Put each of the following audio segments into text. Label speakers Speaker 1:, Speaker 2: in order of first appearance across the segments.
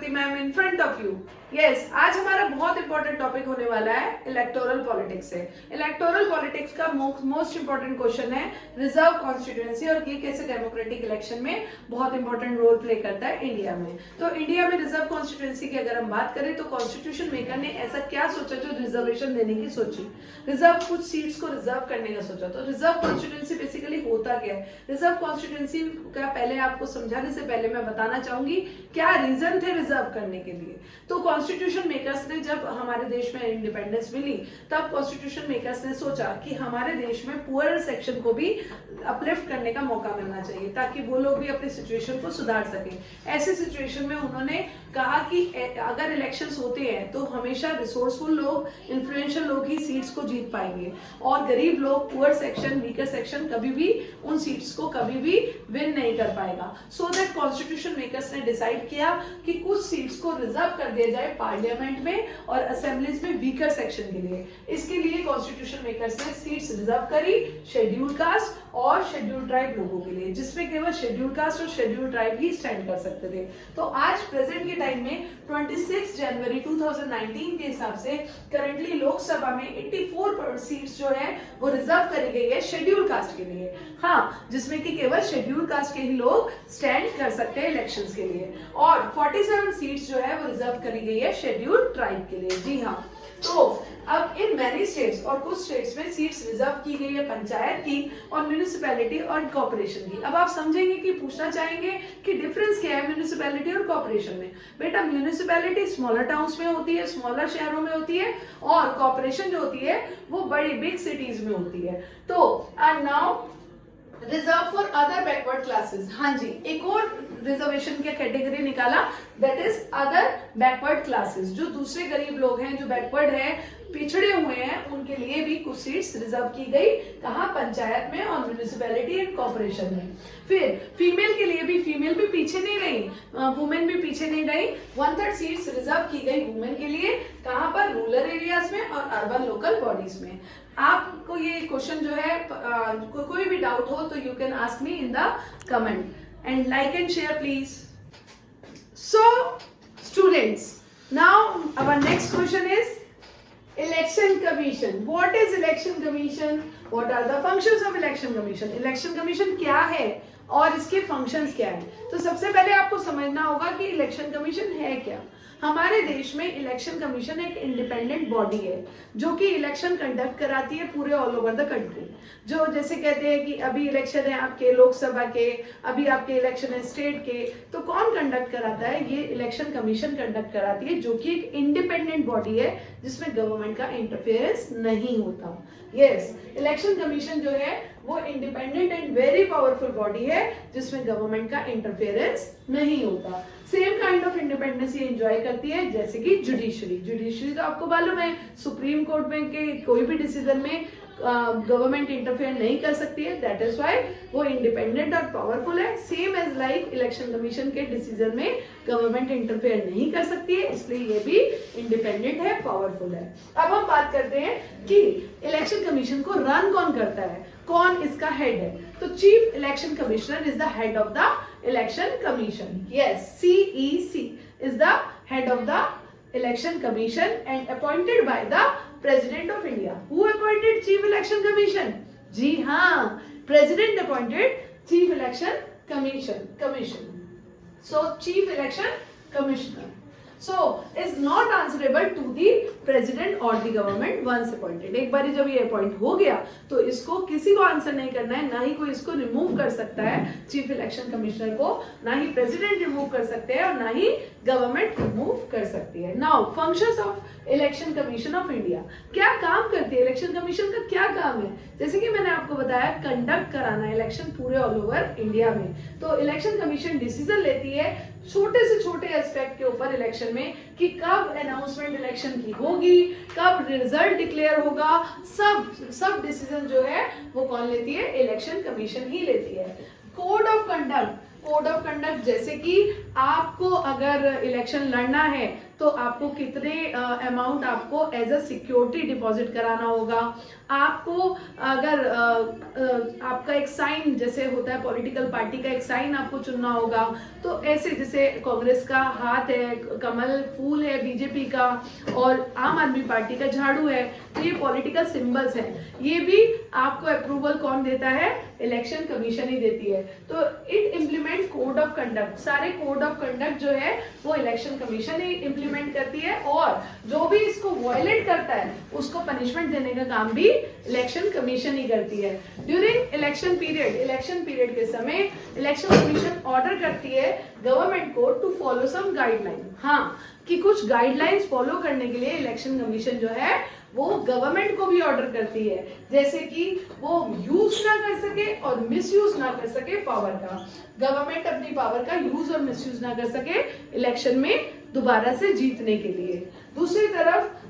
Speaker 1: Saraswati ma'am in front of you. Yes, आज हमारा बहुत इंपॉर्टेंट टॉपिक होने वाला है इलेक्टोरल पॉलिटिक्स से। इलेक्टोरल पॉलिटिक्स का मोस्ट इंपॉर्टेंट क्वेश्चन है रिजर्व कॉन्स्टिट्यूएंसी और ये कैसे डेमोक्रेटिक इलेक्शन में बहुत इंपॉर्टेंट रोल प्ले करता है इंडिया में। तो इंडिया में रिजर्व कॉन्स्टिट्यूएंसी की अगर हम बात करें तो कॉन्स्टिट्यूशन मेकर ने ऐसा क्या सोचा जो रिजर्वेशन देने की सोची, रिजर्व कुछ सीट्स को रिजर्व करने का सोचा। तो रिजर्व कॉन्स्टिट्यूएंसी बेसिकली होता क्या है? रिजर्व कॉन्स्टिट्यूएंसी का पहले आपको समझाने से पहले मैं बताना चाहूंगी क्या रीजन थे रिजर्व करने के लिए। तो कॉन्स्टिट्यूशन मेकर्स ने जब हमारे देश में इंडिपेंडेंस मिली तब कॉन्स्टिट्यूशन मेकर्स ने सोचा कि हमारे देश में पुअर सेक्शन को भी अपलिफ्ट करने का मौका मिलना चाहिए ताकि वो लोग भी अपनी सिचुएशन को सुधार सके। ऐसे सिचुएशन में उन्होंने कहा कि अगर इलेक्शंस होते हैं तो हमेशा रिसोर्सफुल लोग, इन्फ्लुएंशियल लोग ही सीट्स को जीत पाएंगे और गरीब लोग, पुअर सेक्शन, वीकर सेक्शन कभी भी उन सीट्स को कभी भी विन नहीं कर पाएगा। सो दैट कॉन्स्टिट्यूशन मेकर्स ने डिसाइड किया कि कुछ सीट्स को रिजर्व कर दिया जाए पार्लियामेंट में और असेंबलीज में वीकर सेक्शन के लिए। इसके लिए कॉन्स्टिट्यूशन मेकर्स ने सीट्स रिजर्व करी शेड्यूल कास्ट और शेड्यूल ट्राइब लोगों के लिए, जिसमें केवल शेड्यूल कास्ट और शेड्यूल ट्राइब ही स्टैंड कर सकते थे। तो आज प्रेजेंट के टाइम में 26 जनवरी 2019 के हिसाब से करंटली लोकसभा में 84 सीट्स जो है वो रिजर्व करी गई है शेड्यूल कास्ट के लिए। हाँ, जिसमें कि केवल शेड्यूल कास्ट के ही लोग स्टैंड कर सकते हैं इलेक्शंस के लिए और 47 सीट्स जो है वो रिजर्व करी गई है शेड्यूल ट्राइब के लिए। जी हाँ, तो अब इन मैनी स्टेट्स और कुछ स्टेट्स में सीट्स रिजर्व की गई है पंचायत की और म्यूनिसिपैलिटी और कॉर्पोरेशन की। अब आप समझेंगे कि पूछना चाहेंगे कि डिफरेंस क्या है म्यूनिसिपैलिटी और कॉर्पोरेशन में। बेटा, म्यूनिसिपैलिटी स्मॉलर टाउन्स में होती है, स्मॉलर शहरों में होती है और कॉर्पोरेशन जो होती है वो बड़ी बिग सिटीज में होती है। तो and now reserve for other backward classes. हाँ जी, एक और रिजर्वेशन की कैटेगरी निकाला, that is other backward classes. जो दूसरे गरीब लोग हैं, जो बैकवर्ड हैं, पिछड़े हुए हैं, उनके लिए भी कुछ सीट्स रिजर्व की गई। कहाँ? पंचायत में और म्यूनिसिपैलिटी एंड कॉर्पोरेशन में। फिर फीमेल के लिए भी, फीमेल भी पीछे नहीं रही, वुमेन भी पीछे नहीं रही। 1/3 सीट्स रिजर्व की गई वुमेन के लिए। कहाँ पर? रूरल एरियाज में और अर्बन लोकल बॉडीज में। आपको ये क्वेश्चन जो है कोई भी डाउट हो तो you can ask me in the comment and like and share please. So students, now our next question is Election Commission. What is Election Commission? What are the functions of Election Commission? Election Commission क्या है और इसके functions क्या है? तो सबसे पहले आपको समझना होगा कि इलेक्शन कमीशन है क्या। हमारे देश में इलेक्शन कमीशन एक इंडिपेंडेंट बॉडी है जो कि इलेक्शन कंडक्ट कराती है पूरे ऑल ओवर द कंट्री। जो जैसे कहते हैं कि अभी इलेक्शन है आपके लोकसभा के, अभी आपके इलेक्शन है स्टेट के, तो कौन कंडक्ट कराता है? ये इलेक्शन कमीशन कंडक्ट कराती है, जो कि एक इंडिपेंडेंट बॉडी है जिसमें गवर्नमेंट का इंटरफेरेंस नहीं होता। यस, इलेक्शन कमीशन जो है वो independent and very powerful body है जिसमें गवर्नमेंट का इंटरफेरेंस नहीं होता। सेम काइंड ऑफ इंडिपेंडेंस ये एंजॉय करती है जैसे कि जुडिशरी। जुडिशरी तो आपको मालूम है, सुप्रीम कोर्ट में के कोई भी डिसीजन में गवर्नमेंट इंटरफेयर नहीं कर सकती है। दैट इज व्हाई वो इंडिपेंडेंट और पावरफुल है। Same as like election commission के डिसीजन में गवर्नमेंट इंटरफेयर नहीं कर सकती है, इसलिए ये भी इंडिपेंडेंट है, पावरफुल है। अब हम बात करते हैं कि इलेक्शन कमीशन को रन कौन करता है, कौन इसका हेड है। तो chief election commissioner is the head of the election commission. Yes, CEC is the head of the Election Commission and appointed by the President of India. Who appointed Chief Election Commission? जी हाँ, President appointed Chief Election Commission. So Chief Election Commissioner is not answerable to the President or the government once appointed. एक बार जब ये appoint हो गया तो इसको किसी को आंसर नहीं करना है, ना ही कोई इसको रिमूव कर सकता है चीफ इलेक्शन कमिश्नर को, ना ही प्रेसिडेंट रिमूव कर सकते हैं और ना ही गवर्नमेंट रिमूव कर सकती है। Now functions of election commission of India, क्या काम करती है इलेक्शन कमीशन का, क्या काम है? जैसे कि मैंने आपको बताया, कंडक्ट कराना इलेक्शन पूरे ऑल ओवर इंडिया में। तो इलेक्शन कमीशन डिसीजन लेती है छोटे से छोटे एस्पेक्ट के ऊपर इलेक्शन में कि कब अनाउंसमेंट इलेक्शन की होगी, कब रिजल्ट डिक्लेयर होगा, सब डिसीजन जो है वो कौन लेती है? इलेक्शन कमीशन ही लेती है। कोड ऑफ कंडक्ट जैसे कि आपको अगर इलेक्शन लड़ना है तो आपको कितने अमाउंट आपको एज अ सिक्योरिटी डिपॉजिट कराना होगा। आपको अगर आपका एक साइन जैसे होता है पॉलिटिकल पार्टी का एक साइन आपको चुनना होगा, तो ऐसे जैसे कांग्रेस का हाथ है, कमल फूल है बीजेपी का, और आम आदमी पार्टी का झाड़ू है, तो ये पॉलिटिकल सिंबल्स हैं। ये भी आपको अप्रूवल कौन देता है? इलेक्शन कमीशन ही देती है। तो it implement code of conduct, सारे कोड ऑफ कंडक्ट जो है वो इलेक्शन कमीशन ही इम्प्लीमेंट करती है, और जो भी इसको वायलेट करता है उसको पनिशमेंट देने का काम भी इलेक्शन कमीशन ही करती है। ड्यूरिंग इलेक्शन पीरियड के समय इलेक्शन कमीशन ऑर्डर करती है गवर्नमेंट को टू फॉलो सम गाइडलाइन। हाँ, कि कुछ गाइडलाइंस फॉलो करने के लिए इलेक्शन कमीशन जो है वो गवर्नमेंट को भी ऑर्डर करती है, जैसे कि वो यूज ना कर सके और मिसयूज ना कर सके पावर का। गवर्नमेंट अपनी पावर का यूज और मिसयूज ना कर सके इलेक्शन में दोबारा से जीतने के लिए। दूसरी तरफ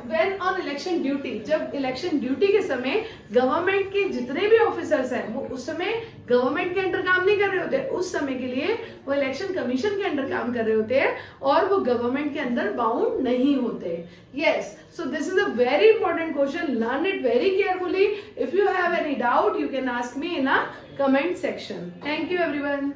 Speaker 1: व्हेन ऑन इलेक्शन ड्यूटी, जब इलेक्शन ड्यूटी के समय गवर्नमेंट के जितने भी ऑफिसर्स हैं वो उस समय गवर्नमेंट के अंडर काम नहीं कर रहे होते, उस समय के लिए वो इलेक्शन कमीशन के अंडर काम कर रहे होते हैं और वो गवर्नमेंट के अंदर बाउंड नहीं होते। Yes, so this is a very important question. Learn it very carefully. If you have any doubt, you can ask me in a comment section. Thank you everyone.